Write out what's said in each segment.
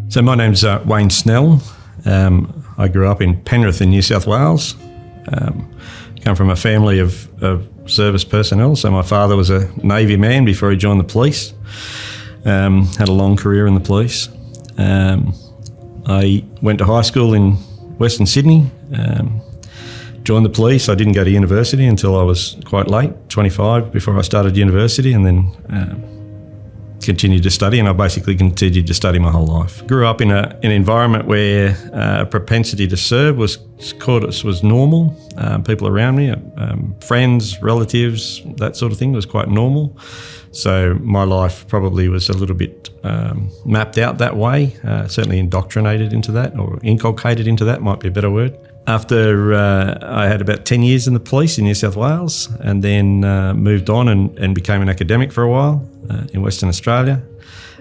So my name's Wayne Snell. I grew up in Penrith in New South Wales. Come from a family of service personnel. So my father was a Navy man before he joined the police. Had a long career in the police. I went to high school in Western Sydney. Joined the police. I didn't go to university until I was quite late, 25, before I started university, and then continued to study, and I basically continued to study my whole life. Grew up in an environment where propensity to serve was normal. People around me, friends, relatives, that sort of thing was quite normal. So my life probably was a little bit mapped out that way, certainly indoctrinated into that, or inculcated into that might be a better word. After I had about 10 years in the police in New South Wales, and then moved on and became an academic for a while in Western Australia.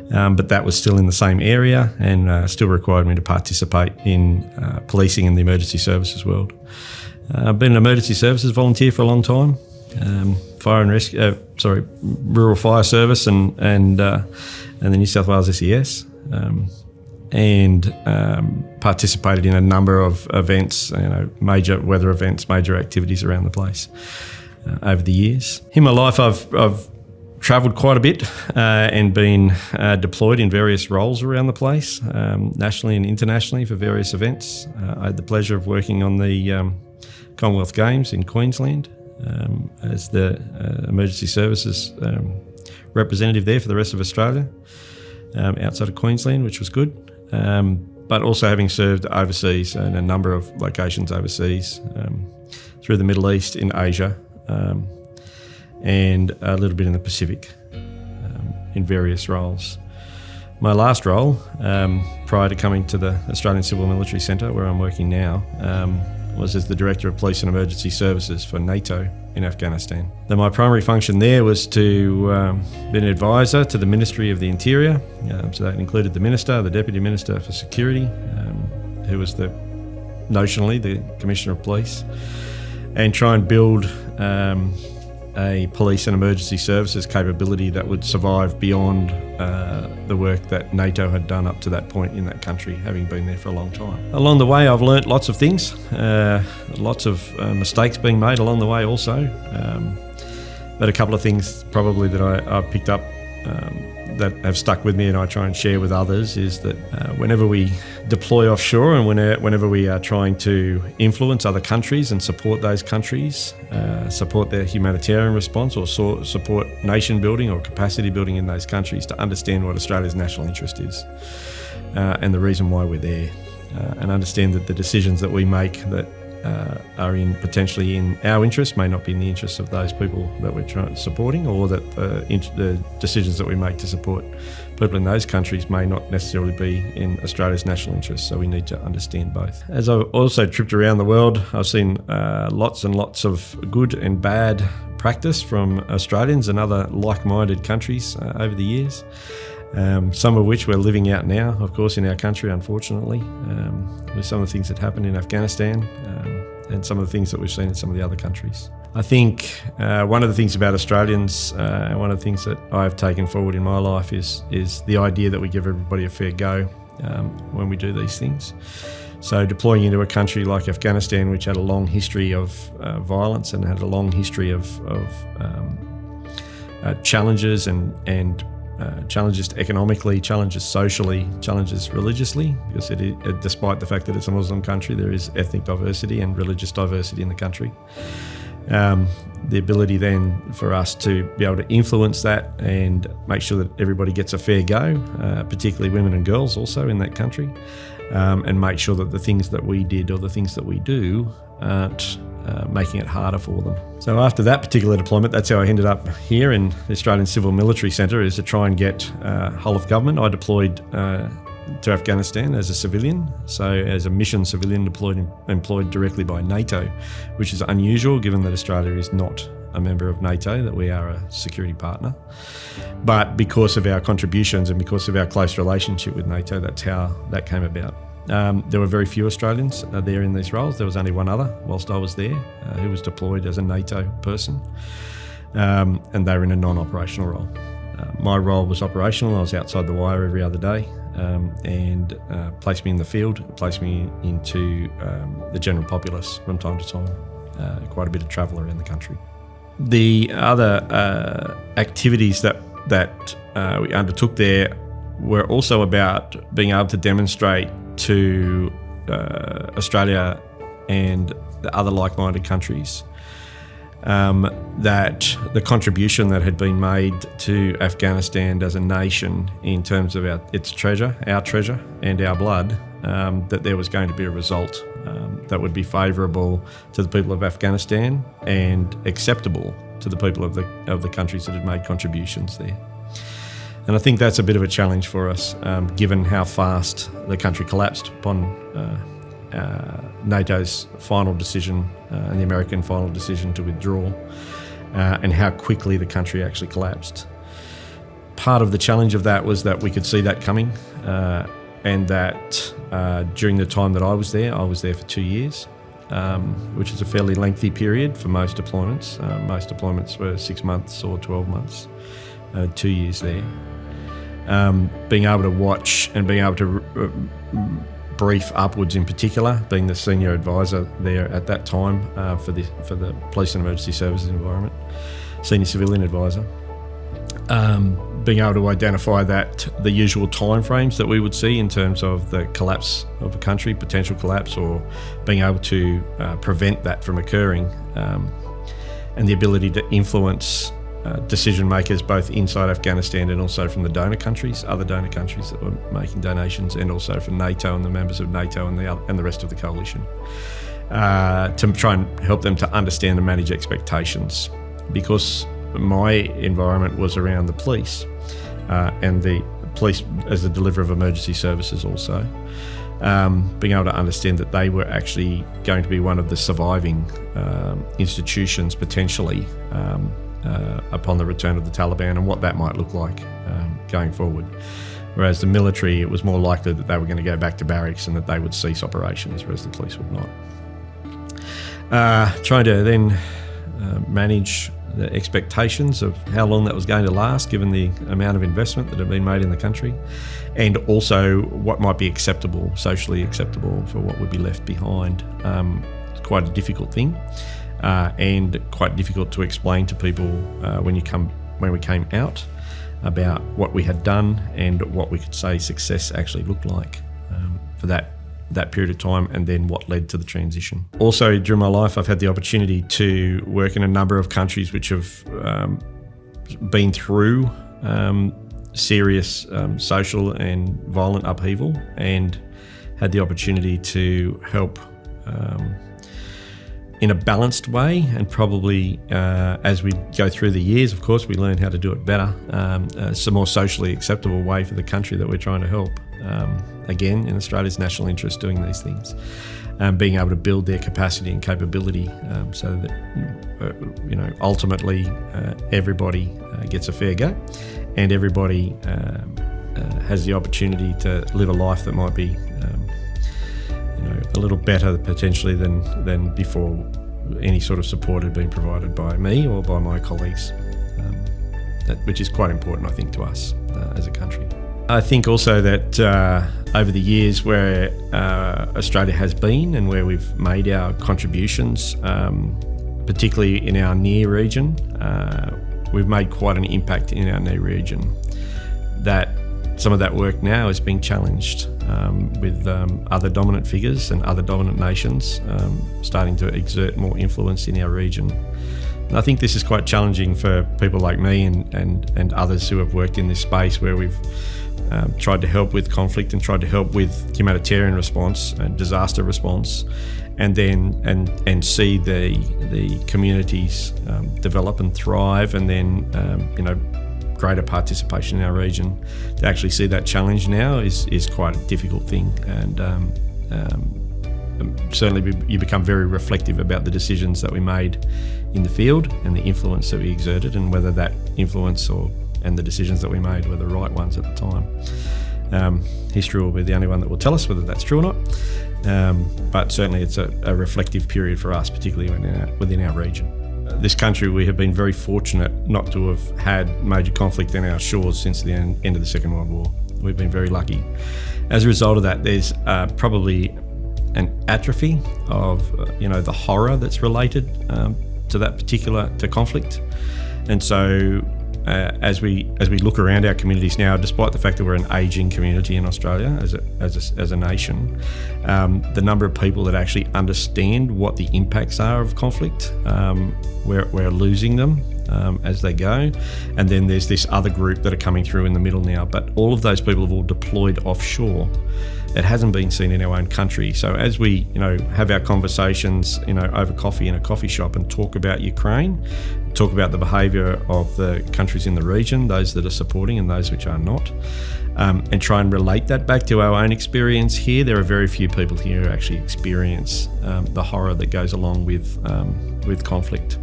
But that was still in the same area and still required me to participate in policing in the emergency services world. I've been an emergency services volunteer for a long time, rural fire service and the New South Wales SES. And participated in a number of events, major weather events, major activities around the place over the years. In my life, I've travelled quite a bit and been deployed in various roles around the place, nationally and internationally for various events. I had the pleasure of working on the Commonwealth Games in Queensland as the emergency services representative there for the rest of Australia, outside of Queensland, which was good. But also having served overseas in a number of locations overseas, through the Middle East, in Asia, and a little bit in the Pacific, in various roles. My last role, prior to coming to the Australian Civil Military Centre, where I'm working now, was as the Director of Police and Emergency Services for NATO in Afghanistan. So my primary function there was to be an advisor to the Ministry of the Interior. So that included the Minister, the Deputy Minister for Security, who was notionally the Commissioner of Police, and try and build a police and emergency services capability that would survive beyond the work that NATO had done up to that point in that country, having been there for a long time. Along the way, I've learnt lots of things, lots of mistakes being made along the way also, but a couple of things probably that I picked up that have stuck with me and I try and share with others is that whenever we deploy offshore and whenever we are trying to influence other countries and support those countries, support their humanitarian response or support nation building or capacity building in those countries, to understand what Australia's national interest is and the reason why we're there, and understand that the decisions that we make that are potentially in our interest may not be in the interests of those people that we're supporting, or that the decisions that we make to support people in those countries may not necessarily be in Australia's national interest. So we need to understand both. As I've also tripped around the world, I've seen lots and lots of good and bad practice from Australians and other like-minded countries over the years. Some of which we're living out now, of course, in our country, unfortunately, with some of the things that happened in Afghanistan and some of the things that we've seen in some of the other countries. I think one of the things about Australians, and one of the things that I've taken forward in my life is the idea that we give everybody a fair go when we do these things. So deploying into a country like Afghanistan, which had a long history of violence and had a long history of challenges and challenges economically, challenges socially, challenges religiously, because despite the fact that it's a Muslim country, there is ethnic diversity and religious diversity in the country. The ability then for us to be able to influence that and make sure that everybody gets a fair go, particularly women and girls also in that country, and make sure that the things that we did or the things that we do aren't making it harder for them. So after that particular deployment, that's how I ended up here in the Australian Civil Military Centre, is to try and get whole of government. I deployed to Afghanistan as a civilian, so as a mission civilian employed directly by NATO, which is unusual given that Australia is not a member of NATO, that we are a security partner. But because of our contributions and because of our close relationship with NATO, that's how that came about. There were very few Australians there in these roles. There was only one other whilst I was there who was deployed as a NATO person, and they were in a non-operational role. My role was operational. I was outside the wire every other day, and placed me in the field, placed me into the general populace from time to time. Quite a bit of travel around the country. The other activities that we undertook there were also about being able to demonstrate to Australia and the other like-minded countries that the contribution that had been made to Afghanistan as a nation in terms of its treasure, our treasure and our blood, that there was going to be a result that would be favourable to the people of Afghanistan and acceptable to the people of the countries that had made contributions there. And I think that's a bit of a challenge for us, given how fast the country collapsed upon NATO's final decision and the American final decision to withdraw, and how quickly the country actually collapsed. Part of the challenge of that was that we could see that coming, and that during the time that I was there for 2 years, which is a fairly lengthy period for most deployments. Most deployments were 6 months or 12 months, 2 years there. Being able to watch and being able to brief upwards, in particular, being the senior advisor there at that time for the Police and Emergency Services environment, senior civilian advisor, being able to identify that the usual timeframes that we would see in terms of the collapse of a country, potential collapse, or being able to prevent that from occurring, and the ability to influence decision makers both inside Afghanistan and also from the donor countries, other donor countries that were making donations, and also from NATO and the members of NATO and the rest of the coalition, to try and help them to understand and manage expectations. Because my environment was around the police, and the police as the deliverer of emergency services also, being able to understand that they were actually going to be one of the surviving institutions potentially upon the return of the Taliban, and what that might look like going forward. Whereas the military, it was more likely that they were going to go back to barracks and that they would cease operations, whereas the police would not. Trying to then manage the expectations of how long that was going to last, given the amount of investment that had been made in the country, and also what might be acceptable, socially acceptable, for what would be left behind. It's quite a difficult thing. And quite difficult to explain to people when we came out about what we had done and what we could say success actually looked like for that period of time, and then what led to the transition. Also, during my life, I've had the opportunity to work in a number of countries which have been through serious social and violent upheaval, and had the opportunity to help in a balanced way, and probably as we go through the years, of course, we learn how to do it better. It's a more socially acceptable way for the country that we're trying to help. Again, in Australia's national interest, doing these things, being able to build their capacity and capability, so that ultimately everybody gets a fair go, and everybody has the opportunity to live a life that might be a little better potentially than before any sort of support had been provided by me or by my colleagues, which is quite important, I think, to us as a country. I think also that over the years where Australia has been and where we've made our contributions, particularly in our near region, we've made quite an impact in our near region. That some of that work now is being challenged with other dominant figures and other dominant nations starting to exert more influence in our region. And I think this is quite challenging for people like me and others who have worked in this space, where we've tried to help with conflict and tried to help with humanitarian response and disaster response, and then and see the communities develop and thrive, and then greater participation in our region. To actually see that challenge now is quite a difficult thing, and certainly you become very reflective about the decisions that we made in the field and the influence that we exerted, and whether that influence and the decisions that we made were the right ones at the time. History will be the only one that will tell us whether that's true or not, but certainly it's a reflective period for us, particularly within our region. This country, we have been very fortunate not to have had major conflict in our shores since the end of the Second World War. We've been very lucky. As a result of that, there's probably an atrophy of the horror that's related to that particular conflict. And so as we look around our communities now, despite the fact that we're an ageing community in Australia as a nation, the number of people that actually understand what the impacts are of conflict, we're losing them as they go. And then there's this other group that are coming through in the middle now, but all of those people have all deployed offshore. It hasn't been seen in our own country. So as we, have our conversations, over coffee in a coffee shop and talk about Ukraine, talk about the behaviour of the countries in the region, those that are supporting and those which are not, and try and relate that back to our own experience here, there are very few people here who actually experience the horror that goes along with conflict.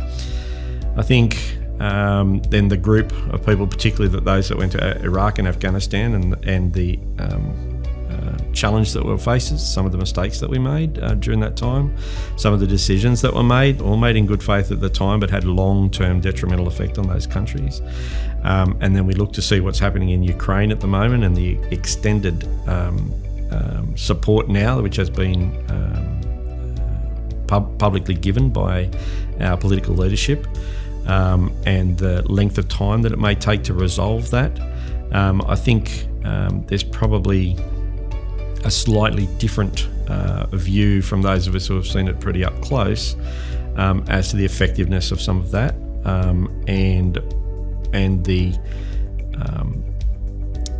I think then the group of people, particularly those that went to Iraq and Afghanistan and the challenge that we faces, some of the mistakes that we made during that time, some of the decisions that were made, all made in good faith at the time, but had long-term detrimental effect on those countries. And then we look to see what's happening in Ukraine at the moment and the extended support now, which has been publicly given by our political leadership, and the length of time that it may take to resolve that. I think there's probably a slightly different view from those of us who have seen it pretty up close as to the effectiveness of some of that, and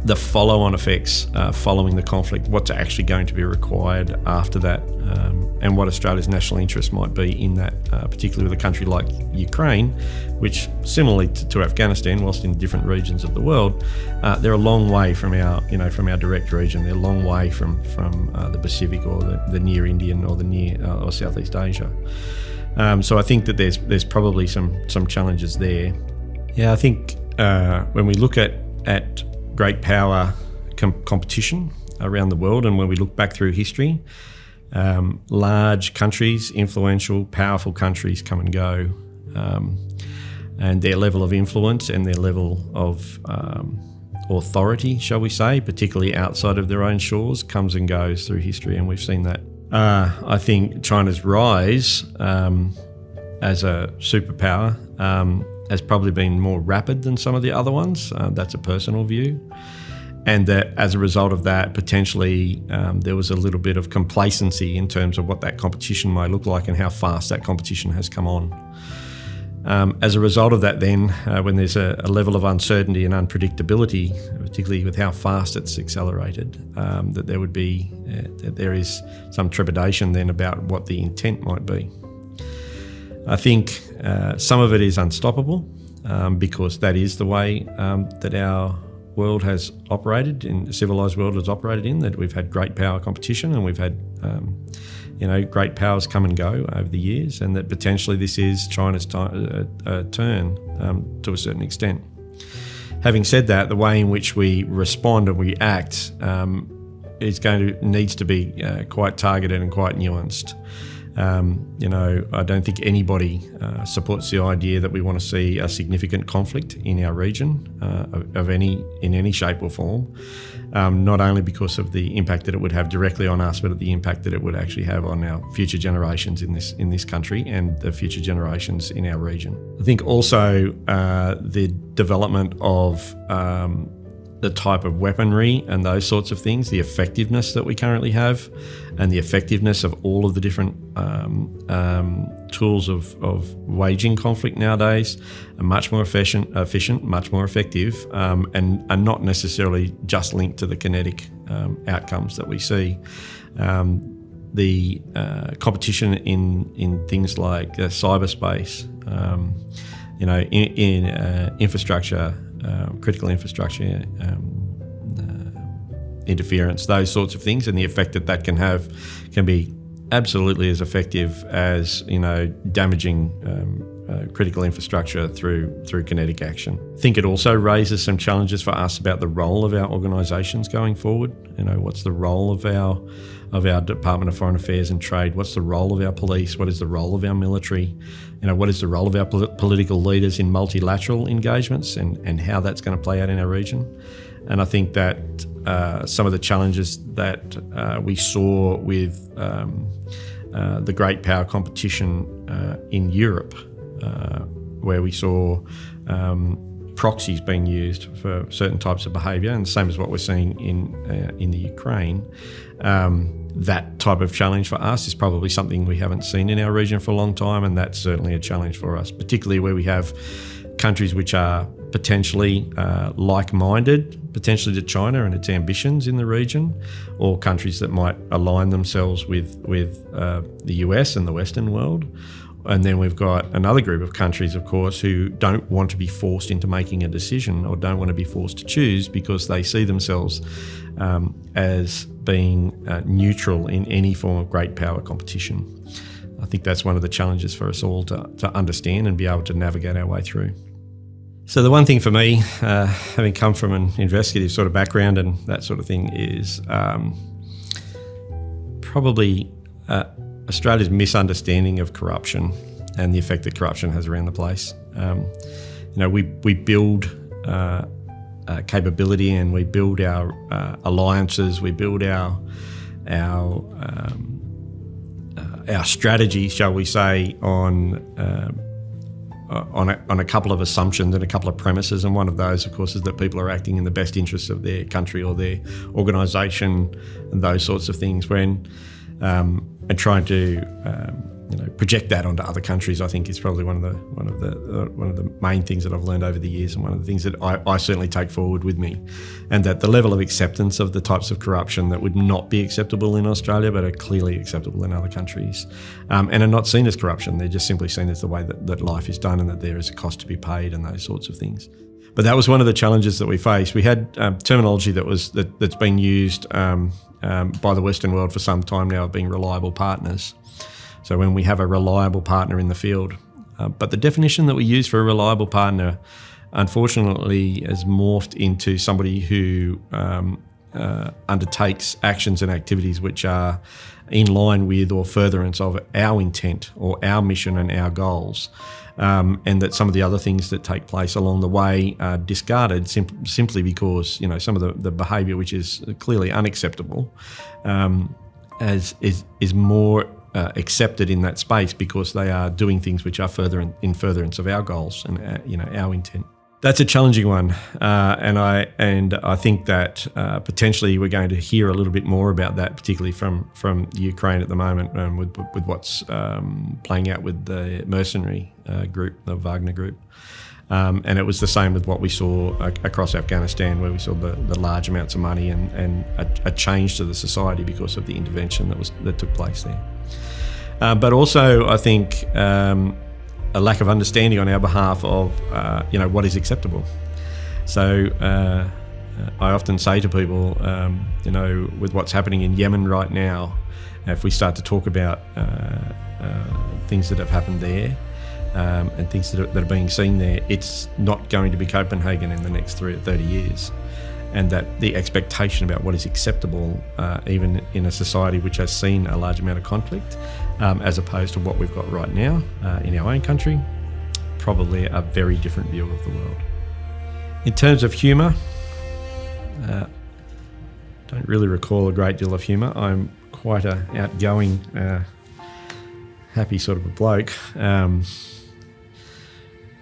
the follow-on effects following the conflict, what's actually going to be required after that, and what Australia's national interest might be in that, particularly with a country like Ukraine, which, similarly to Afghanistan, whilst in different regions of the world, they're a long way from our direct region. They're a long way from the Pacific or the near Indian or the near or Southeast Asia. So I think that there's probably some challenges there. Yeah, I think when we look at great power competition around the world, and when we look back through history, large countries, influential, powerful countries come and go, and their level of influence and their level of authority, shall we say, particularly outside of their own shores, comes and goes through history, and we've seen that. I think China's rise as a superpower has probably been more rapid than some of the other ones. That's a personal view. And that as a result of that, potentially there was a little bit of complacency in terms of what that competition may look like and how fast that competition has come on. As a result of that then, when there's a level of uncertainty and unpredictability, particularly with how fast it's accelerated, that there is some trepidation then about what the intent might be. I think some of it is unstoppable because that is the way that our world has operated, in the civilised world has operated in, that we've had great power competition and we've had great powers come and go over the years, and that potentially this is China's turn to a certain extent. Having said that, the way in which we respond and we act needs to be quite targeted and quite nuanced. I don't think anybody supports the idea that we want to see a significant conflict in our region in any shape or form, not only because of the impact that it would have directly on us, but the impact that it would actually have on our future generations in this country and the future generations in our region. I think also the development of the type of weaponry and those sorts of things, the effectiveness that we currently have, and the effectiveness of all of the different tools of waging conflict nowadays are much more efficient, much more effective, and are not necessarily just linked to the kinetic outcomes that we see. The competition in things like cyberspace, in infrastructure, critical infrastructure interference, those sorts of things, and the effect that can have can be absolutely as effective as damaging critical infrastructure through kinetic action. I think it also raises some challenges for us about the role of our organisations going forward. What's the role of our Department of Foreign Affairs and Trade? What's the role of our police? What is the role of our military? What is the role of our political leaders in multilateral engagements and how that's going to play out in our region? And I think that some of the challenges that we saw with the great power competition in Europe, where we saw proxies being used for certain types of behaviour, and the same as what we're seeing in the Ukraine, that type of challenge for us is probably something we haven't seen in our region for a long time, and that's certainly a challenge for us, particularly where we have countries which are potentially like-minded, potentially to China and its ambitions in the region, or countries that might align themselves with the US and the Western world. And then we've got another group of countries, of course, who don't want to be forced into making a decision or don't want to be forced to choose because they see themselves as being neutral in any form of great power competition. I think that's one of the challenges for us all to understand and be able to navigate our way through. So the one thing for me, having come from an investigative sort of background and that sort of thing, is probably Australia's misunderstanding of corruption and the effect that corruption has around the place. We build capability, and we build our alliances, we build our strategy, shall we say, on a couple of assumptions and a couple of premises, and one of those, of course, is that people are acting in the best interests of their country or their organisation, and those sorts of things. And trying to project that onto other countries, I think, is probably one of the main things that I've learned over the years, and one of the things that I certainly take forward with me, and that the level of acceptance of the types of corruption that would not be acceptable in Australia but are clearly acceptable in other countries, and are not seen as corruption. They're just simply seen as the way that life is done, and that there is a cost to be paid and those sorts of things. But that was one of the challenges that we faced. We had terminology that's been used by the Western world for some time now of being reliable partners. So when we have a reliable partner in the field, but the definition that we use for a reliable partner, unfortunately, has morphed into somebody who undertakes actions and activities which are in line with or furtherance of our intent or our mission and our goals. And that some of the other things that take place along the way are discarded simply because some of the behaviour which is clearly unacceptable is more accepted in that space because they are doing things which are in furtherance of our goals and our intent. That's a challenging one, and I think that potentially we're going to hear a little bit more about that, particularly from Ukraine at the moment, with what's playing out with the mercenary group, the Wagner group. And it was the same with what we saw across Afghanistan, where we saw the large amounts of money and a change to the society because of the intervention that took place there. But also, I think, a lack of understanding on our behalf of what is acceptable. So I often say to people, with what's happening in Yemen right now, if we start to talk about things that have happened there and things that are being seen there, it's not going to be Copenhagen in the next 30 years. And that the expectation about what is acceptable, even in a society which has seen a large amount of conflict, as opposed to what we've got right now in our own country, probably a very different view of the world. In terms of humour, don't really recall a great deal of humour. I'm quite an outgoing, happy sort of a bloke.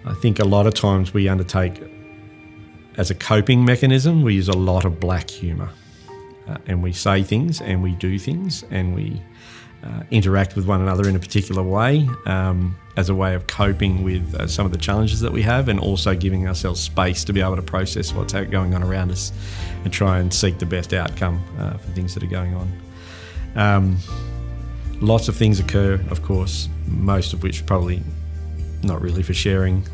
I think a lot of times we undertake, as a coping mechanism, we use a lot of black humour, and we say things and we do things and we interact with one another in a particular way as a way of coping with some of the challenges that we have, and also giving ourselves space to be able to process what's going on around us and try and seek the best outcome for things that are going on. Lots of things occur, of course, most of which probably not really for sharing.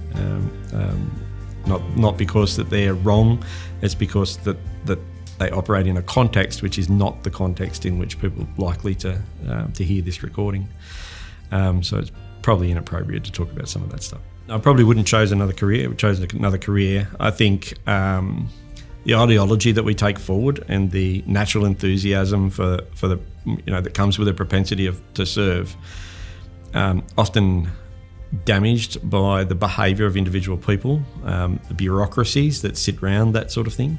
Not because that they're wrong, it's because that they operate in a context which is not the context in which people are likely to hear this recording. So it's probably inappropriate to talk about some of that stuff. I probably wouldn't choose another career. I think the ideology that we take forward and the natural enthusiasm for the that comes with a propensity to serve, often damaged by the behaviour of individual people, the bureaucracies that sit around that sort of thing,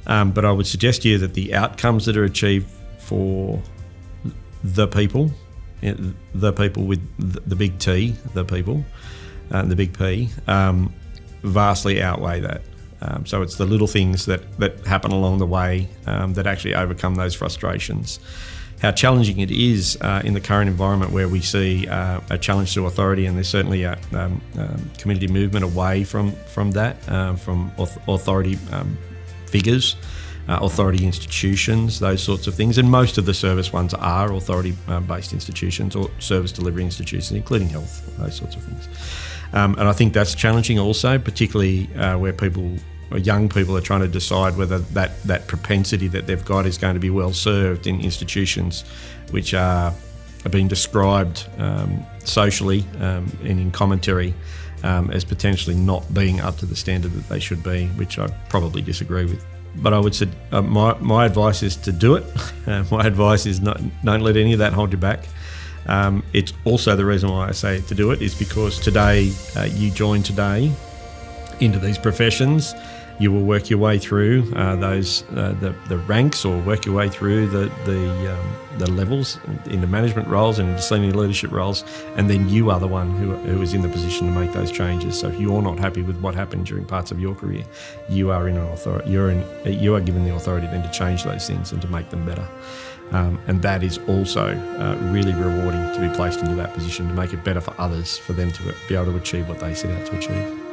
But I would suggest to you that the outcomes that are achieved for the people with the big T, the people, the big P, vastly outweigh that. So it's the little things that happen along the way that actually overcome those frustrations. How challenging it is in the current environment where we see a challenge to authority, and there's certainly a community movement away from that, from authority figures, authority institutions, those sorts of things. And most of the service ones are authority-based institutions or service delivery institutions, including health, those sorts of things. And I think that's challenging also, particularly where young people are trying to decide whether that propensity that they've got is going to be well served in institutions which are being described socially and in commentary as potentially not being up to the standard that they should be, which I probably disagree with. But I would say my advice is to do it. My advice is don't let any of that hold you back. It's also the reason why I say to do it is because today you join today into these professions. You will work your way through the ranks, or work your way through the levels into management roles and into senior leadership roles, and then you are the one who is in the position to make those changes. So if you're not happy with what happened during parts of your career, you are in an authority. You are given the authority then to change those things and to make them better. And that is also really rewarding to be placed into that position to make it better for others, for them to be able to achieve what they set out to achieve.